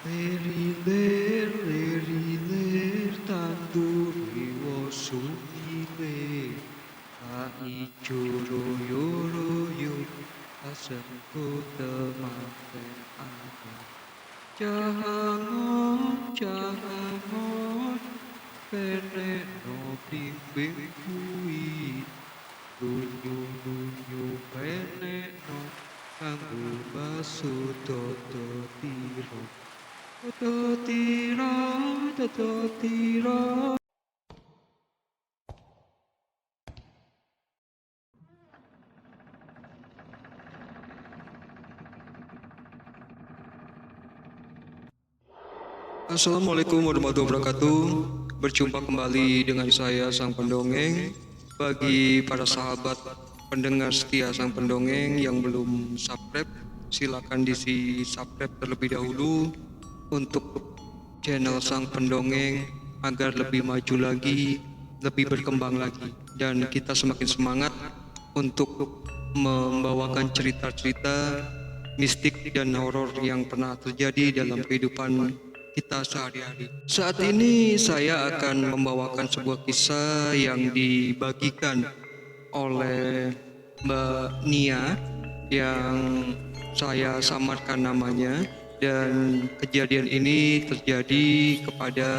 Leriler tanduri wosumile aijo royo royo asengko temanten ane jahangon pene no bimbing kui lunyu pene no kanggo baso toto tiro toto tiro. Assalamualaikum warahmatullahi wabarakatuh. Berjumpa kembali dengan saya Sang Pendongeng. Bagi para sahabat pendengar setia Sang Pendongeng yang belum subscribe, silakan diisi subscribe terlebih dahulu untuk channel Sang Pendongeng agar lebih maju lagi, lebih berkembang lagi, dan kita semakin semangat untuk membawakan cerita-cerita mistik dan horor yang pernah terjadi dalam kehidupan kita sehari-hari. Saat ini saya akan membawakan sebuah kisah yang dibagikan oleh Mbak Nia yang saya samarkan namanya, dan kejadian ini terjadi kepada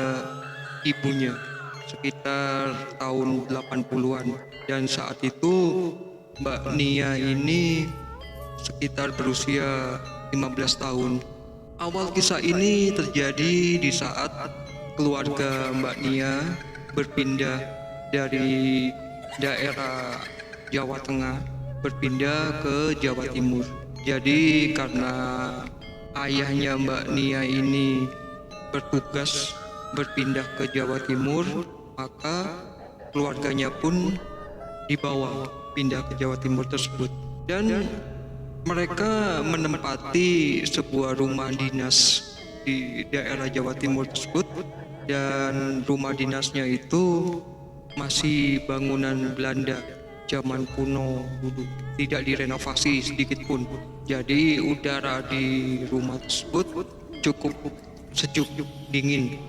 ibunya sekitar tahun 80-an, dan saat itu Mbak Nia ini sekitar berusia 15 tahun. Awal kisah ini terjadi di saat keluarga Mbak Nia berpindah dari daerah Jawa Tengah berpindah ke Jawa Timur. Jadi karena ayahnya Mbak Nia ini bertugas berpindah ke Jawa Timur, maka keluarganya pun dibawa pindah ke Jawa Timur tersebut, dan mereka menempati sebuah rumah dinas di daerah Jawa Timur tersebut, dan rumah dinasnya itu masih bangunan Belanda zaman kuno dulu, tidak direnovasi sedikit pun. Jadi udara di rumah tersebut cukup sejuk, dingin,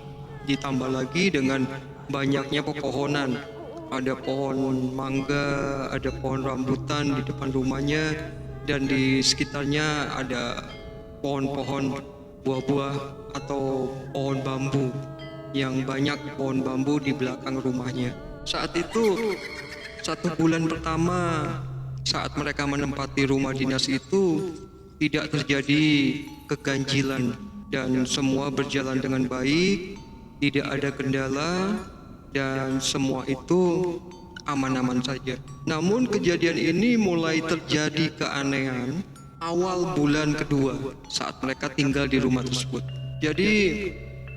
ditambah lagi dengan banyaknya pepohonan. Ada pohon mangga, ada pohon rambutan di depan rumahnya, dan di sekitarnya ada pohon-pohon buah-buah atau pohon bambu, yang banyak pohon bambu di belakang rumahnya. Saat itu 1 bulan pertama saat mereka menempati rumah dinas itu tidak terjadi keganjilan, dan semua berjalan dengan baik, tidak ada kendala, dan semua itu aman-aman saja. Namun kejadian ini mulai terjadi keanehan awal bulan kedua saat mereka tinggal di rumah tersebut. Jadi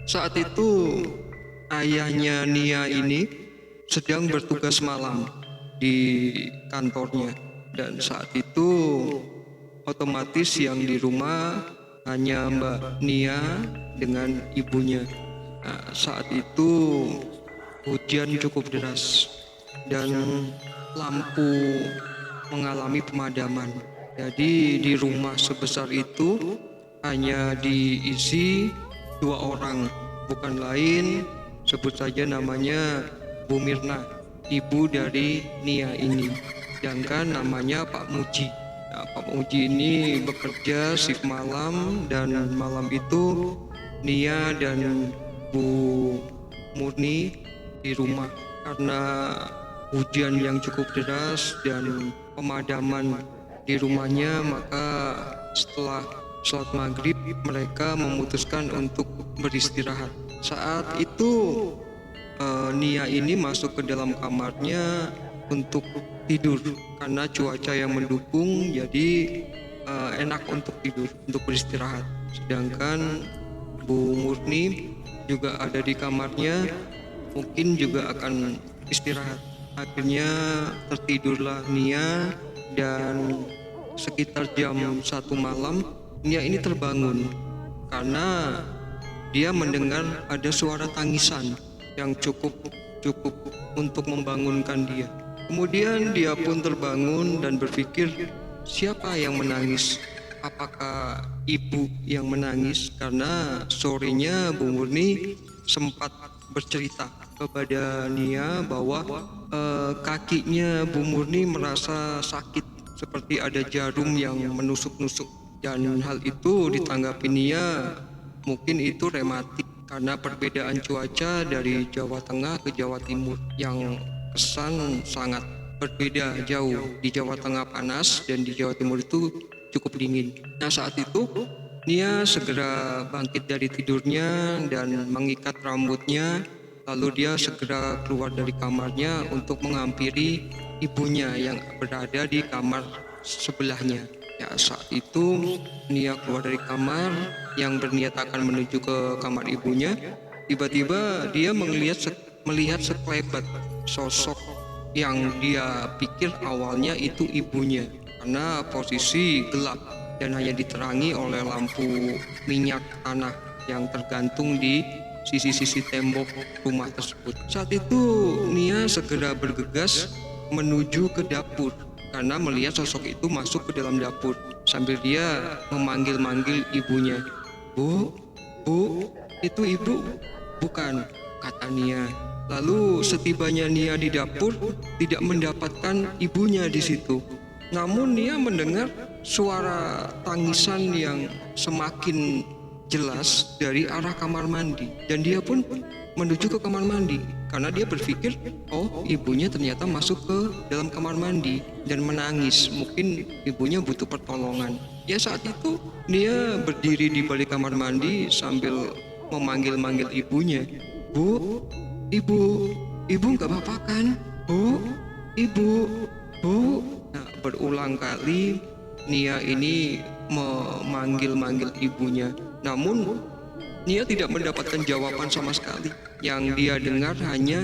saat itu ayahnya Nia ini sedang bertugas malam di kantornya, dan saat itu otomatis yang di rumah hanya Mbak Nia dengan ibunya. Nah, saat itu hujan cukup deras dan lampu mengalami pemadaman. Jadi di rumah sebesar itu hanya diisi 2 orang, bukan lain, sebut saja namanya Bu Mirna, ibu dari Nia ini, sedangkan namanya Pak Muji. Nah, Pak Muji ini bekerja shift malam, dan malam itu Nia dan Bu Murni di rumah. Karena hujan yang cukup deras dan pemadaman di rumahnya, maka setelah sholat maghrib mereka memutuskan untuk beristirahat. Saat itu Nia ini masuk ke dalam kamarnya untuk tidur karena cuaca yang mendukung, jadi enak untuk tidur, untuk beristirahat. Sedangkan Bu Murni juga ada di kamarnya, mungkin juga akan istirahat. Akhirnya tertidurlah Nia, dan sekitar jam 1 malam Nia ini terbangun karena dia mendengar ada suara tangisan yang cukup untuk membangunkan dia. Kemudian dia pun terbangun dan berpikir, siapa yang menangis? apakah ibu yang menangis, karena sorenya Bu Murni sempat bercerita kepada Nia bahwa kakinya Bu Murni merasa sakit seperti ada jarum yang menusuk-nusuk, dan hal itu ditanggapi Nia mungkin itu rematik karena perbedaan cuaca dari Jawa Tengah ke Jawa Timur yang kesan sangat berbeda jauh. Di Jawa Tengah panas dan di Jawa Timur itu cukup dingin. Nah, saat itu Nia segera bangkit dari tidurnya dan mengikat rambutnya, lalu dia segera keluar dari kamarnya untuk menghampiri ibunya yang berada di kamar sebelahnya. Ya, saat itu Nia keluar dari kamar yang berniat akan menuju ke kamar ibunya. Tiba-tiba dia melihat sekelebat sosok yang dia pikir awalnya itu ibunya, karena posisi gelap dan hanya diterangi oleh lampu minyak tanah yang tergantung di sisi-sisi tembok rumah tersebut. Saat itu Nia segera bergegas menuju ke dapur karena melihat sosok itu masuk ke dalam dapur sambil dia memanggil-manggil ibunya. Bu, itu ibu? Bukan, kata Nia. Lalu setibanya Nia di dapur tidak mendapatkan ibunya di situ. Namun Nia mendengar suara tangisan yang semakin jelas dari arah kamar mandi, dan dia pun menuju ke kamar mandi karena dia berpikir, oh, ibunya ternyata masuk ke dalam kamar mandi dan menangis. Mungkin ibunya butuh pertolongan. Ya, saat itu Nia berdiri di balik kamar mandi sambil memanggil-manggil ibunya. Bu, ibu nggak apa-apa kan? Bu, Bu. Nah, berulang kali Nia ini memanggil-manggil ibunya. Namun Nia tidak mendapatkan jawaban sama sekali. Yang dia dengar hanya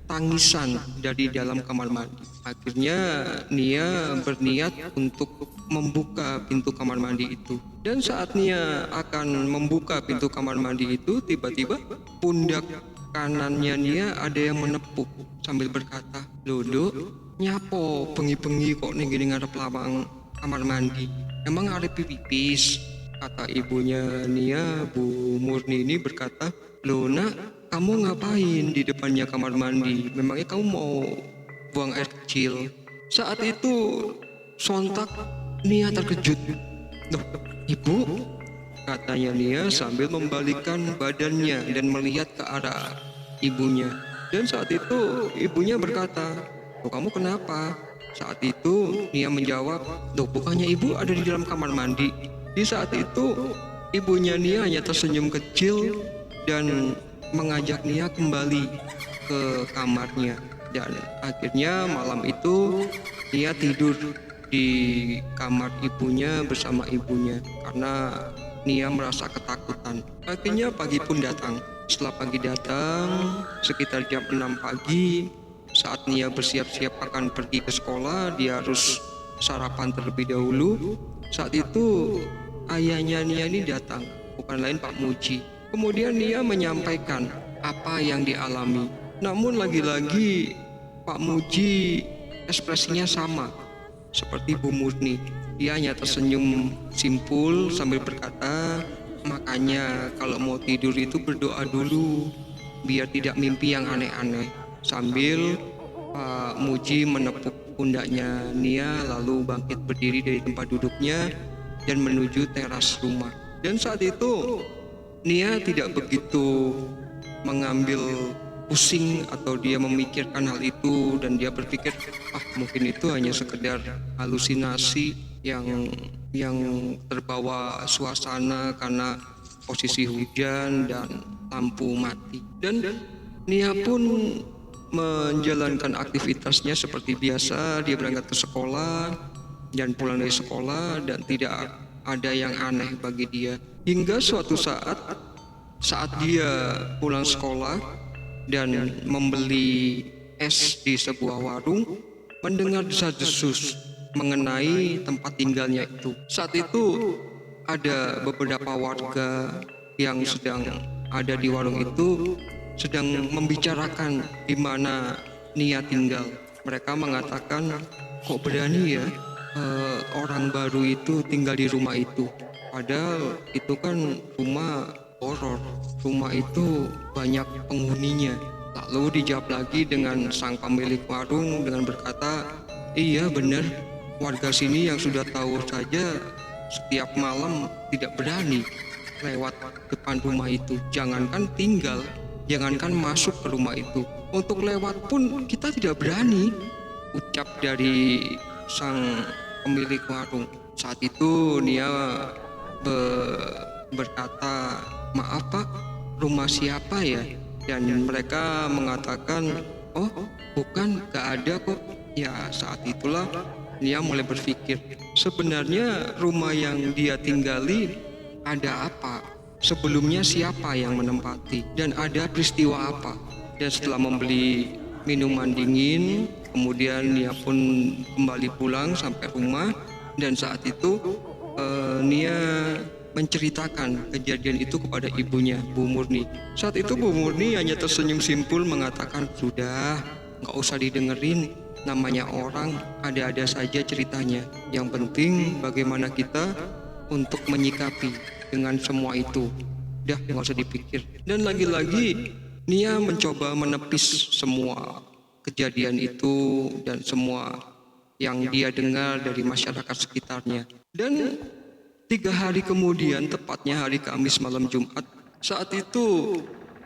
tangisan dari dalam kamar mandi. Akhirnya Nia berniat untuk membuka pintu kamar mandi itu. Dan saat Nia akan membuka pintu kamar mandi itu, tiba-tiba pundak kanannya Nia ada yang menepuk sambil berkata, "Lodo, nyapo bengi-bengi kok ning gini ngarep lawang kamar mandi? Emang arep pipis?" Kata ibunya Nia, Bu Murni ini berkata, "Loh nak, kamu ngapain di depannya kamar mandi? Memangnya kamu mau buang air kecil?" Saat itu sontak Nia terkejut. "Loh, ibu?" katanya Nia sambil membalikkan badannya dan melihat ke arah ibunya. Dan saat itu ibunya berkata, "Oh, kamu kenapa?" Saat itu Nia menjawab, "Loh, bukannya ibu ada di dalam kamar mandi?" Di saat itu ibunya Nia hanya tersenyum kecil dan mengajak Nia kembali ke kamarnya. Dan akhirnya malam itu Nia tidur di kamar ibunya bersama ibunya karena Nia merasa ketakutan. Akhirnya pagi pun datang. Setelah pagi datang, sekitar jam 6 pagi, saat Nia bersiap-siap akan pergi ke sekolah, dia harus sarapan terlebih dahulu. Saat itu ayahnya Nia ini datang, bukan lain Pak Muji. Kemudian Nia menyampaikan apa yang dialami. Namun lagi-lagi Pak Muji ekspresinya sama seperti Bu Murni. Dia hanya tersenyum simpul sambil berkata, "Makanya kalau mau tidur itu berdoa dulu biar tidak mimpi yang aneh-aneh." Sambil Pak Muji menepuk pundaknya Nia lalu bangkit berdiri dari tempat duduknya dan menuju teras rumah. Dan saat itu Nia tidak begitu mengambil pusing atau dia memikirkan hal itu, dan dia berpikir, mungkin itu hanya sekedar halusinasi yang terbawa suasana karena posisi hujan dan lampu mati. Dan Nia pun menjalankan aktivitasnya seperti biasa. Dia berangkat ke sekolah dan pulang dari sekolah, dan tidak ada yang aneh bagi dia. Hingga suatu saat dia pulang sekolah dan membeli es di sebuah warung, mendengar desas-desus mengenai tempat tinggalnya itu. Saat itu ada beberapa warga yang sedang ada di warung itu sedang membicarakan di mana Nia tinggal. Mereka mengatakan, "Kok berani ya orang baru itu tinggal di rumah itu. Padahal itu kan rumah horor. Rumah itu banyak penghuninya. Lalu dijawab lagi dengan sang pemilik warung dengan berkata, iya benar, warga sini yang sudah tahu saja setiap malam tidak berani lewat depan rumah itu. Jangankan tinggal, jangankan masuk ke rumah itu, untuk lewat pun kita tidak berani, ucap dari sang pemilik warung. Saat itu Nia berkata, maaf Pak, rumah siapa ya? Dan mereka mengatakan, oh bukan, gak ada kok. Ya saat itulah Nia mulai berpikir, sebenarnya rumah yang dia tinggali ada apa? Sebelumnya siapa yang menempati? Dan ada peristiwa apa? Dan setelah membeli minuman dingin, kemudian Nia pun kembali pulang sampai rumah. Dan saat itu Nia menceritakan kejadian itu kepada ibunya, Bu Murni. Saat itu Bu Murni hanya tersenyum simpul mengatakan, sudah, nggak usah didengerin, namanya orang, ada-ada saja ceritanya. Yang penting bagaimana kita untuk menyikapi dengan semua itu. Udah, nggak usah dipikir. Dan lagi-lagi Nia mencoba menepis semua kejadian itu dan semua yang dia dengar dari masyarakat sekitarnya. Dan 3 hari kemudian, tepatnya hari Kamis malam Jumat, saat itu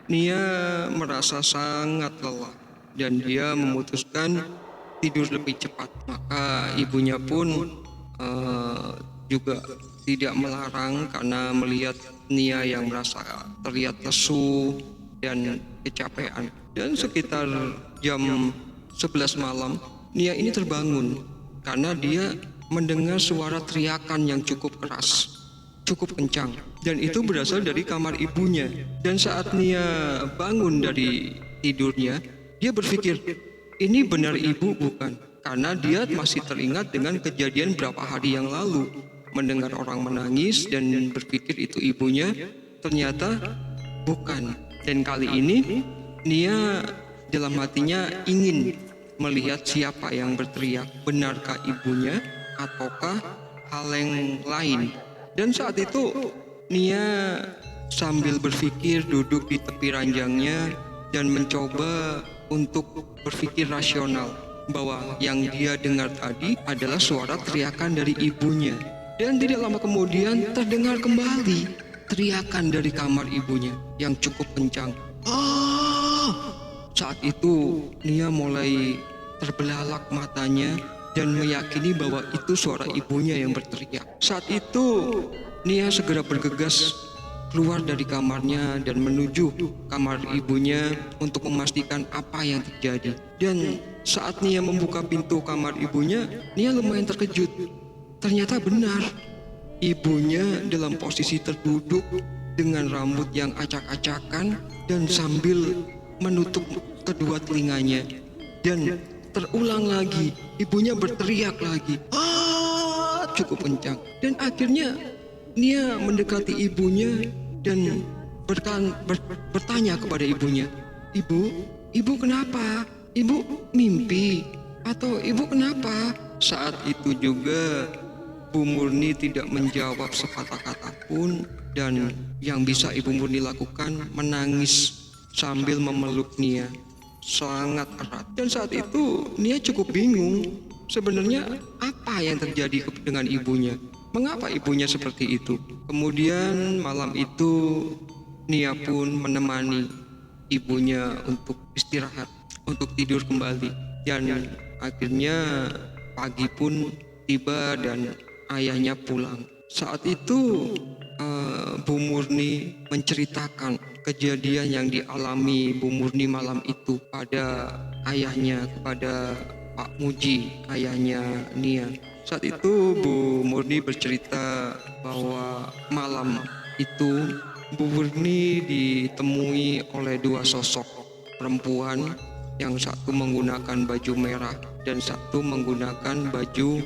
Nia merasa sangat lelah dan dia memutuskan tidur lebih cepat. Maka ibunya pun juga tidak melarang karena melihat Nia yang merasa terlihat lesu dan kecapean. Dan sekitar jam 11 malam, Nia ini terbangun karena dia mendengar suara teriakan yang cukup keras, cukup kencang, dan itu berasal dari kamar ibunya. Dan saat Nia bangun dari tidurnya, dia berpikir, ini benar ibu bukan? Karena dia masih teringat dengan kejadian berapa hari yang lalu, mendengar orang menangis dan berpikir itu ibunya, ternyata bukan. Dan kali ini Nia dalam hatinya ingin melihat siapa yang berteriak, benarkah ibunya ataukah hal yang lain. Dan saat itu Nia sambil berpikir duduk di tepi ranjangnya dan mencoba untuk berpikir rasional bahwa yang dia dengar tadi adalah suara teriakan dari ibunya. Dan tidak lama kemudian terdengar kembali teriakan dari kamar ibunya yang cukup kencang. Saat itu Nia mulai terbelalak matanya dan meyakini bahwa itu suara ibunya yang berteriak. Saat itu Nia segera bergegas keluar dari kamarnya dan menuju kamar ibunya untuk memastikan apa yang terjadi. Dan saat Nia membuka pintu kamar ibunya, Nia lumayan terkejut. Ternyata benar, ibunya dalam posisi terduduk dengan rambut yang acak-acakan dan sambil menutup kedua telinganya. Dan terulang lagi, ibunya berteriak lagi, cukup kencang. Dan akhirnya Nia mendekati ibunya dan bertanya kepada ibunya, Ibu kenapa? Ibu mimpi? Atau ibu kenapa? Saat itu juga Bu Murni tidak menjawab sepatah kata pun, dan yang bisa Ibu Murni lakukan menangis sambil memeluk Nia sangat erat. Dan saat itu Nia cukup bingung, sebenarnya apa yang terjadi dengan ibunya, mengapa ibunya seperti itu. Kemudian malam itu Nia pun menemani ibunya untuk istirahat, untuk tidur kembali. Dan akhirnya pagi pun tiba dan ayahnya pulang. Saat itu Bu Murni menceritakan kejadian yang dialami Bu Murni malam itu pada ayahnya, kepada Pak Muji, ayahnya Nia. Saat itu Bu Murni bercerita bahwa malam itu Bu Murni ditemui oleh 2 sosok perempuan, yang satu menggunakan baju merah dan satu menggunakan baju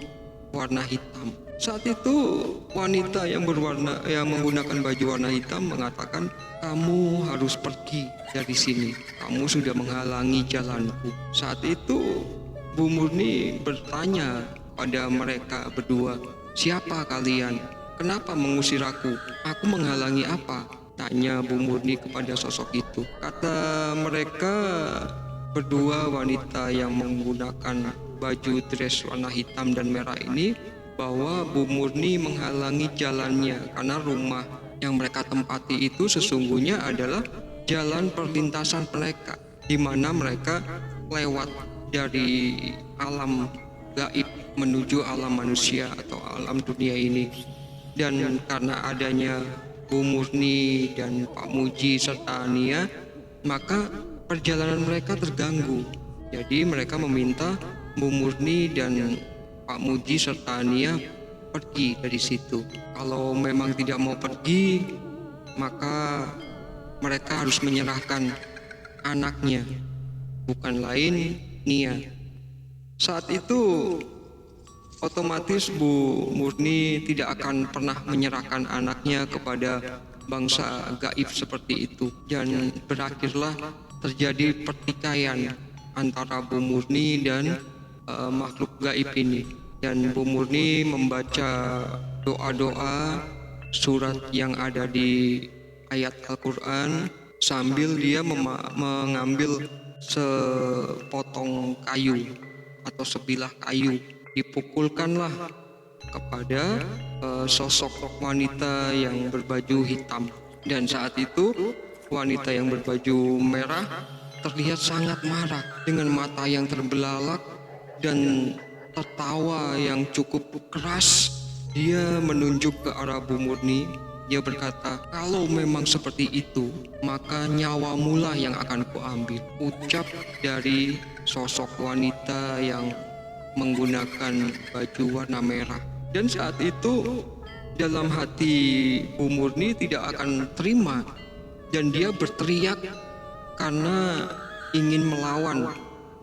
warna hitam. Saat itu wanita yang menggunakan baju warna hitam mengatakan, kamu harus pergi dari sini, kamu sudah menghalangi jalanku. Saat itu Bu Murni bertanya kepada mereka berdua, "Siapa kalian? Kenapa mengusir aku? Aku menghalangi apa?" tanya Bu Murni kepada sosok itu. Kata mereka berdua, wanita yang menggunakan baju dress warna hitam dan merah ini, bahwa Bu Murni menghalangi jalannya karena rumah yang mereka tempati itu sesungguhnya adalah jalan perlintasan mereka, di mana mereka lewat dari alam gaib menuju alam manusia atau alam dunia ini. Dan karena adanya Bu Murni dan Pak Muji serta Nia, maka perjalanan mereka terganggu. Jadi mereka meminta Bu Murni dan Pak Muji serta Nia pergi dari situ. Kalau memang tidak mau pergi, maka mereka harus menyerahkan anaknya, bukan lain Nia. Saat itu otomatis Bu Murni tidak akan pernah menyerahkan anaknya kepada bangsa gaib seperti itu, dan berakhirlah terjadi pertikaian antara Bu Murni dan makhluk gaib ini. Dan Bu Murni membaca doa-doa surat yang ada di ayat Al-Quran sambil dia mengambil sepotong kayu atau sebilah kayu, dipukulkanlah kepada sosok wanita yang berbaju hitam. Dan saat itu wanita yang berbaju merah terlihat sangat marah dengan mata yang terbelalak dan tertawa yang cukup keras. Dia menunjuk ke arah Bu Murni. Dia berkata, "Kalau memang seperti itu, maka nyawamulah yang akan kuambil," ucap dari sosok wanita yang menggunakan baju warna merah. Dan saat itu dalam hati Bu Murni tidak akan terima, dan dia berteriak karena ingin melawan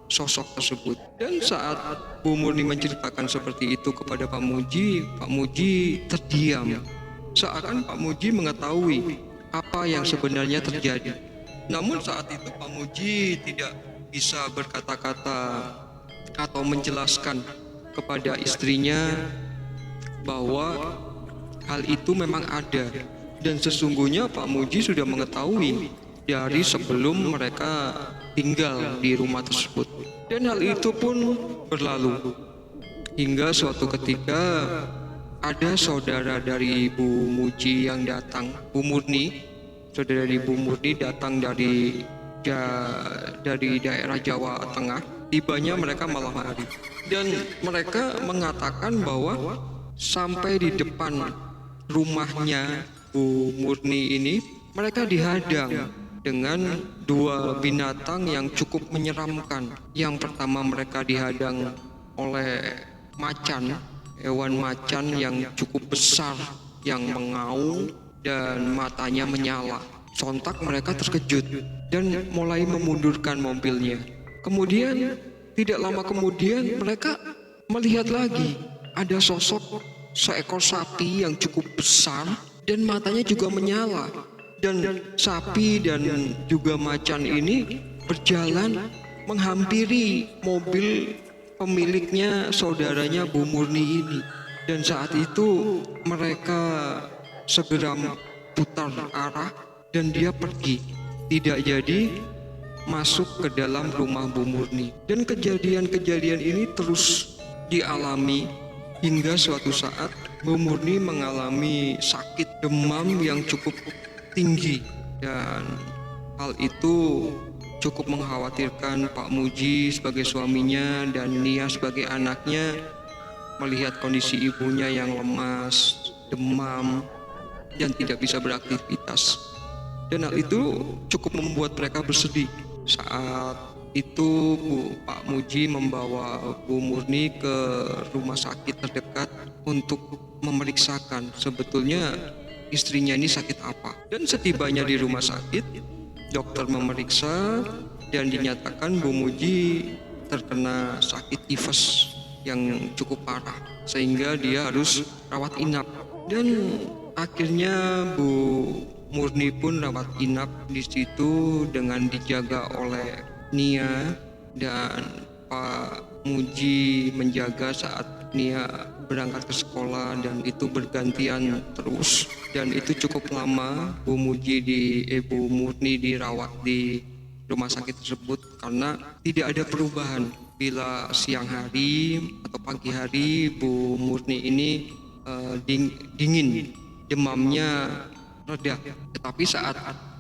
sosok tersebut. Dan saat Bu Murni menceritakan seperti itu kepada Pak Muji terdiam, seakan Pak Muji mengetahui apa yang sebenarnya terjadi. Namun saat itu Pak Muji tidak bisa berkata-kata atau menjelaskan kepada istrinya bahwa hal itu memang ada, dan sesungguhnya Pak Muji sudah mengetahui dari sebelum mereka tinggal di rumah tersebut. Dan hal itu pun berlalu hingga suatu ketika ada saudara dari Bu Muji yang datang, Bu Murni, saudara dari Bu Murni datang dari daerah Jawa Tengah. Tibanya mereka malam hari, dan mereka mengatakan bahwa sampai di depan rumahnya Bu Murni ini mereka dihadang dengan dua binatang yang cukup menyeramkan. Yang pertama, mereka dihadang oleh macan, hewan macan yang cukup besar yang mengaum dan matanya menyala. Sontak mereka terkejut dan mulai memundurkan mobilnya. Kemudian tidak lama kemudian mereka melihat lagi ada sosok seekor sapi yang cukup besar dan matanya juga menyala. Dan sapi dan juga macan ini berjalan menghampiri mobil pemiliknya, saudaranya Bu Murni ini. Dan saat itu mereka segera putar arah dan dia pergi, tidak jadi masuk ke dalam rumah Bu Murni. Dan kejadian-kejadian ini terus dialami hingga suatu saat Bu Murni mengalami sakit demam yang cukup tinggi, dan hal itu cukup mengkhawatirkan Pak Muji sebagai suaminya dan Nia sebagai anaknya. Melihat kondisi ibunya yang lemas, demam, dan tidak bisa beraktivitas, dan hal itu cukup membuat mereka bersedih. Saat itu Pak Muji membawa Bu Murni ke rumah sakit terdekat untuk memeriksakan sebetulnya istrinya ini sakit apa. Dan setibanya di rumah sakit, dokter memeriksa dan dinyatakan Bu Muji terkena sakit tifus yang cukup parah sehingga dia harus rawat inap. Dan akhirnya Bu Murni pun rawat inap di situ dengan dijaga oleh Nia, dan Pak Muji menjaga saat Nia berangkat ke sekolah dan itu bergantian terus, dan itu cukup lama Bu Murni dirawat di rumah sakit tersebut karena tidak ada perubahan. Bila siang hari atau pagi hari Bu Murni ini dingin, demamnya reda, tetapi saat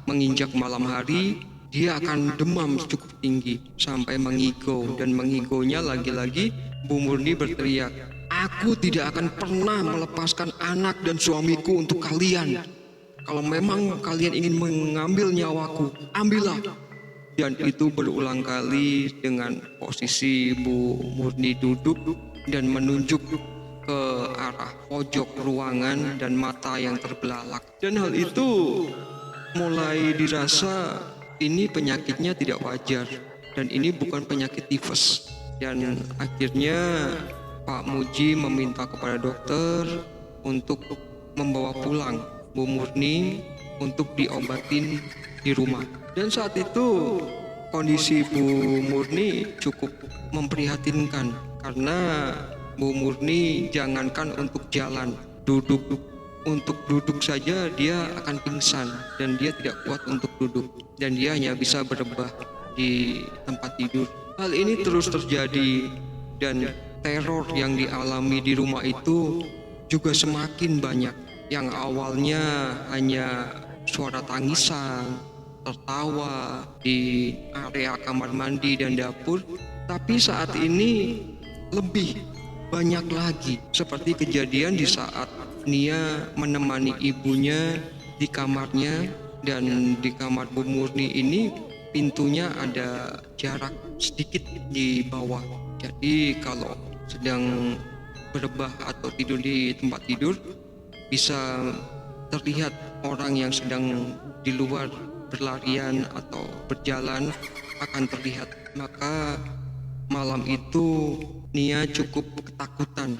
menginjak malam hari dia akan demam cukup tinggi sampai mengigau, dan mengigonya lagi-lagi Bu Murni berteriak, "Aku tidak akan pernah melepaskan anak dan suamiku untuk kalian. Kalau memang kalian ingin mengambil nyawaku, ambillah." Dan itu berulang kali dengan posisi Bu Murni duduk dan menunjuk ke arah pojok ruangan dan mata yang terbelalak. Dan hal itu mulai dirasa ini penyakitnya tidak wajar dan ini bukan penyakit tifus. Dan akhirnya Pak Muji meminta kepada dokter untuk membawa pulang Bu Murni untuk diobatin di rumah. Dan saat itu kondisi Bu Murni cukup memprihatinkan karena Bu Murni jangankan untuk jalan, untuk duduk saja dia akan pingsan dan dia tidak kuat untuk duduk, dan dia hanya bisa berebah di tempat tidur. Hal ini terus terjadi dan teror yang dialami di rumah itu juga semakin banyak. Yang awalnya hanya suara tangisan, tertawa di area kamar mandi dan dapur, tapi saat ini lebih banyak lagi, seperti kejadian di saat Nia menemani ibunya di kamarnya, dan di kamar Bu Murni ini pintunya ada jarak sedikit di bawah. Jadi kalau sedang berebah atau tidur di tempat tidur bisa terlihat orang yang sedang di luar berlarian atau berjalan akan terlihat. Maka malam itu Nia cukup ketakutan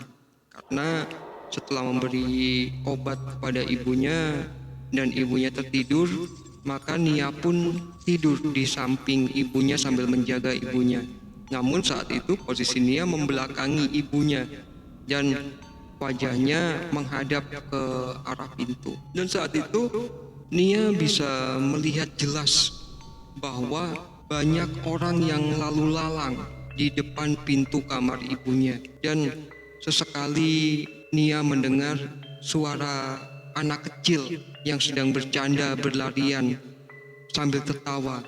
karena setelah memberi obat kepada ibunya dan ibunya tertidur, maka Nia pun tidur di samping ibunya sambil menjaga ibunya. Namun saat itu posisi Nia membelakangi ibunya dan wajahnya menghadap ke arah pintu. Dan saat itu Nia bisa melihat jelas bahwa banyak orang yang lalu lalang di depan pintu kamar ibunya, dan sesekali Nia mendengar suara anak kecil yang sedang bercanda berlarian sambil tertawa.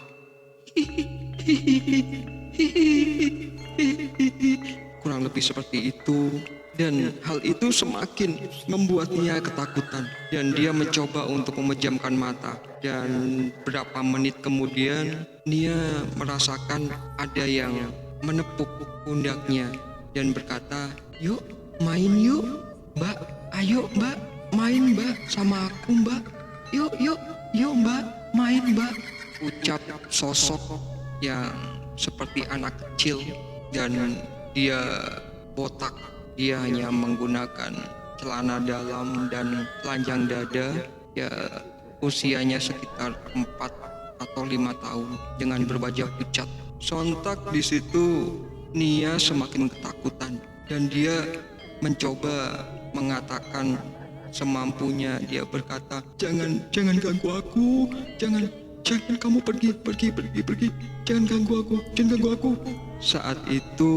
Kurang lebih seperti itu. Dan hal itu semakin membuat Nia ketakutan dan dia mencoba untuk memejamkan mata. Dan beberapa menit kemudian Nia merasakan ada yang menepuk pundaknya dan berkata, "Yuk main yuk Mbak, ayo Mbak, main Mbak sama aku Mbak, yuk Mbak, main Mbak." Ucap sosok yang seperti anak kecil, dan dia botak. Dia hanya menggunakan celana dalam dan telanjang dada. Ya, usianya sekitar 4 atau 5 tahun dengan berwajah pucat. Sontak di situ Nia semakin ketakutan dan dia mencoba mengatakan semampunya. Dia berkata, Jangan ganggu aku, jangan kamu pergi, jangan ganggu aku. Saat itu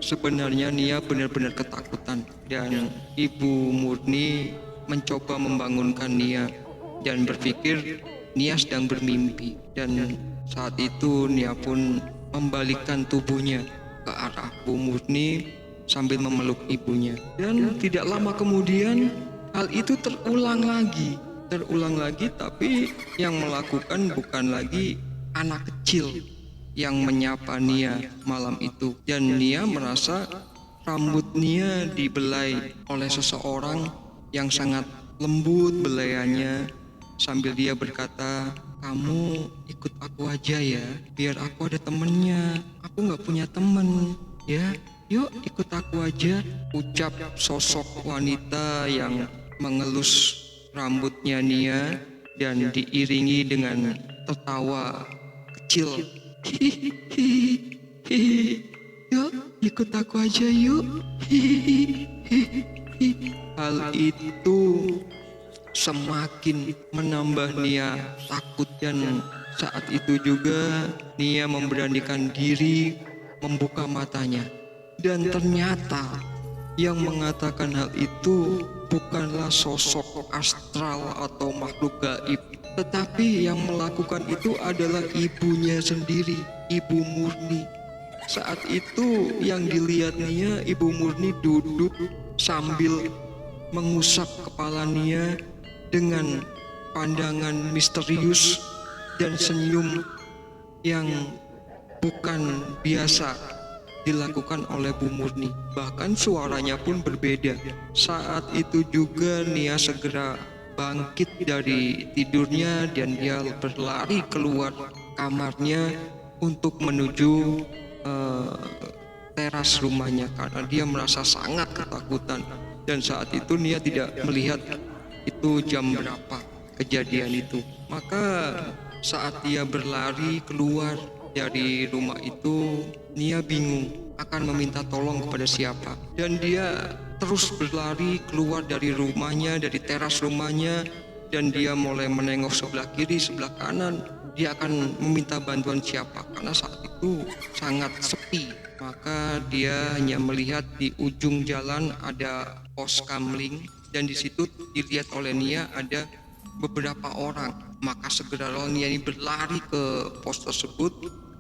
sebenarnya Nia benar-benar ketakutan dan Ibu Murni mencoba membangunkan Nia dan berpikir Nia sedang bermimpi. Dan saat itu Nia pun membalikkan tubuhnya ke arah Bu Murni sambil memeluk ibunya. Dan tidak lama kemudian hal itu terulang lagi, tapi yang melakukan bukan lagi anak kecil yang menyapa Nia malam itu. Dan Nia merasa rambut Nia dibelai oleh seseorang yang sangat lembut belaiannya, sambil dia berkata, "Kamu ikut aku aja ya, biar aku ada temennya. Aku gak punya temen ya, yuk ikut aku aja." Ucap sosok wanita yang mengelus rambutnya Nia dan diiringi dengan tertawa kecil. ikut aku aja yuk. Hal itu semakin menambah Nia takut, dan saat itu juga Nia memberanikan diri membuka matanya. Dan ternyata yang mengatakan hal itu bukanlah sosok astral atau makhluk gaib, tetapi yang melakukan itu adalah ibunya sendiri, Ibu Murni. Saat itu yang dilihat Nia, Ibu Murni duduk sambil mengusap kepala Nia dengan pandangan misterius dan senyum yang bukan biasa dilakukan oleh Bu Murni. Bahkan suaranya pun berbeda. Saat itu juga Nia segera bangkit dari tidurnya dan dia berlari keluar kamarnya untuk menuju teras rumahnya karena dia merasa sangat ketakutan. Dan saat itu Nia tidak melihat itu jam berapa kejadian itu. Maka saat dia berlari keluar dari rumah itu, Nia bingung akan meminta tolong kepada siapa. Dan dia terus berlari keluar dari rumahnya, dari teras rumahnya, dan dia mulai menengok sebelah kiri, sebelah kanan. Dia akan meminta bantuan siapa karena saat itu sangat sepi. Maka dia hanya melihat di ujung jalan ada pos kamling, dan di situ dilihat oleh Nia ada beberapa orang. Maka segera Nia ini berlari ke pos tersebut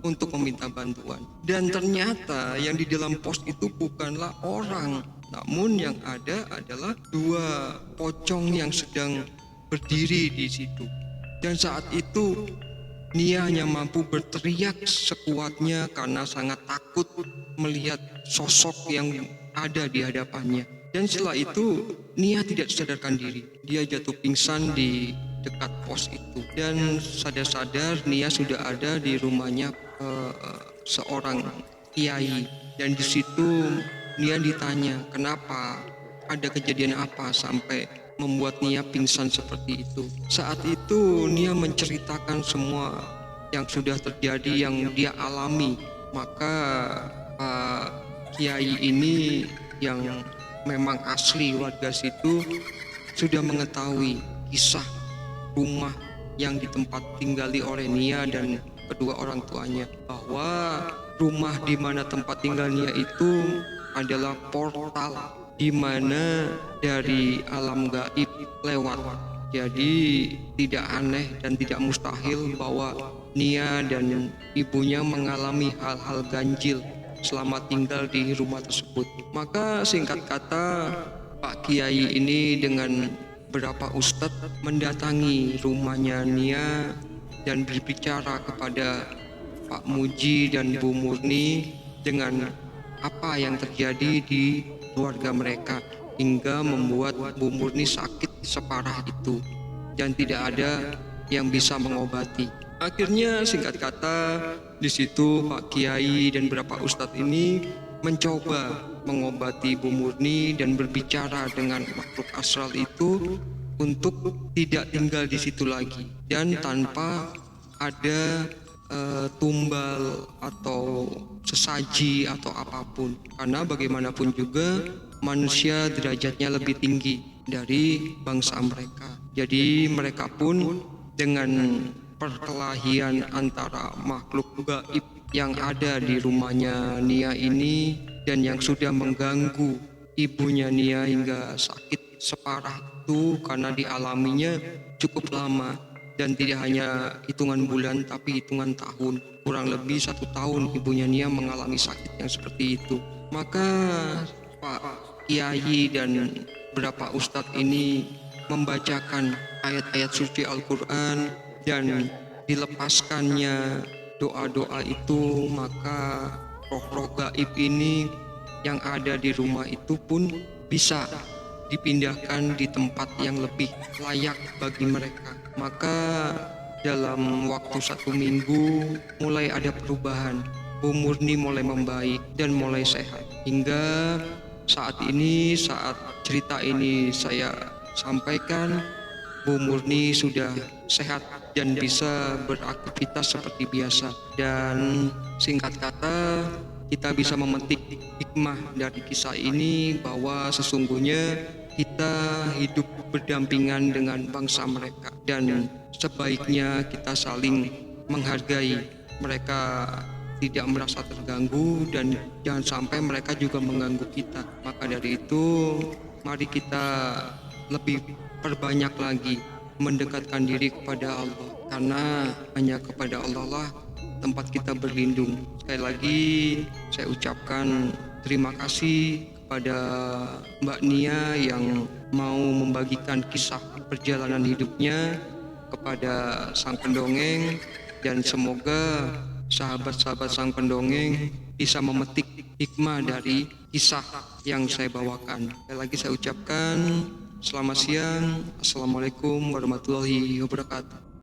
untuk meminta bantuan. Dan ternyata yang di dalam pos itu bukanlah orang, namun yang ada adalah dua pocong yang sedang berdiri di situ. Dan saat itu Nia hanya mampu berteriak sekuatnya karena sangat takut melihat sosok yang ada di hadapannya. Dan setelah itu Nia tidak sadarkan diri. Dia jatuh pingsan di dekat pos itu. Dan sadar-sadar Nia sudah ada di rumahnya seorang kiai. Dan di situ Nia ditanya kenapa, ada kejadian apa sampai membuat Nia pingsan seperti itu. Saat itu Nia menceritakan semua yang sudah terjadi, yang dia alami. Maka Pak Kiai ini yang memang asli warga situ sudah mengetahui kisah rumah yang di tempat tinggali oleh Nia dan kedua orang tuanya, bahwa rumah di mana tempat tinggal Nia itu adalah portal di mana dari alam gaib lewat. Jadi tidak aneh dan tidak mustahil bahwa Nia dan ibunya mengalami hal-hal ganjil selama tinggal di rumah tersebut. Maka singkat kata, Pak Kiai ini dengan beberapa ustadz mendatangi rumahnya Nia dan berbicara kepada Pak Muji dan Bu Murni dengan apa yang terjadi di keluarga mereka, hingga membuat Bu Murni sakit separah itu dan tidak ada yang bisa mengobati. Akhirnya singkat kata, di situ Pak Kiai dan beberapa ustadz ini mencoba mengobati Bu Murni dan berbicara dengan makhluk astral itu untuk tidak tinggal di situ lagi dan tanpa ada tumbal atau sesaji atau apapun, karena bagaimanapun juga manusia derajatnya lebih tinggi dari bangsa mereka. Jadi mereka pun dengan perkelahian antara makhluk gaib yang ada di rumahnya Nia ini dan yang sudah mengganggu ibunya Nia hingga sakit separah itu karena dialaminya cukup lama. Dan tidak hanya hitungan bulan tapi hitungan tahun, kurang lebih 1 tahun ibunya Nia mengalami sakit yang seperti itu. Maka Pak Kiai dan beberapa ustadz ini membacakan ayat-ayat suci Al-Quran dan dilepaskannya doa-doa itu, maka roh-roh gaib ini yang ada di rumah itu pun bisa dipindahkan di tempat yang lebih layak bagi mereka. Maka dalam waktu 1 minggu mulai ada perubahan. Bu Murni mulai membaik dan mulai sehat. Hingga saat ini, saat cerita ini saya sampaikan, Bu Murni sudah sehat dan bisa beraktivitas seperti biasa. Dan singkat kata, kita bisa memetik hikmah dari kisah ini bahwa sesungguhnya kita hidup berdampingan dengan bangsa mereka dan sebaiknya kita saling menghargai mereka, tidak merasa terganggu dan jangan sampai mereka juga mengganggu kita. Maka dari itu mari kita lebih perbanyak lagi mendekatkan diri kepada Allah, karena hanya kepada Allah lah tempat kita berlindung. Sekali lagi saya ucapkan terima kasih kepada Mbak Nia yang mau membagikan kisah perjalanan hidupnya kepada sang pendongeng, dan semoga sahabat-sahabat sang pendongeng bisa memetik hikmah dari kisah yang saya bawakan. Sekali lagi saya ucapkan selamat siang. Assalamualaikum warahmatullahi wabarakatuh.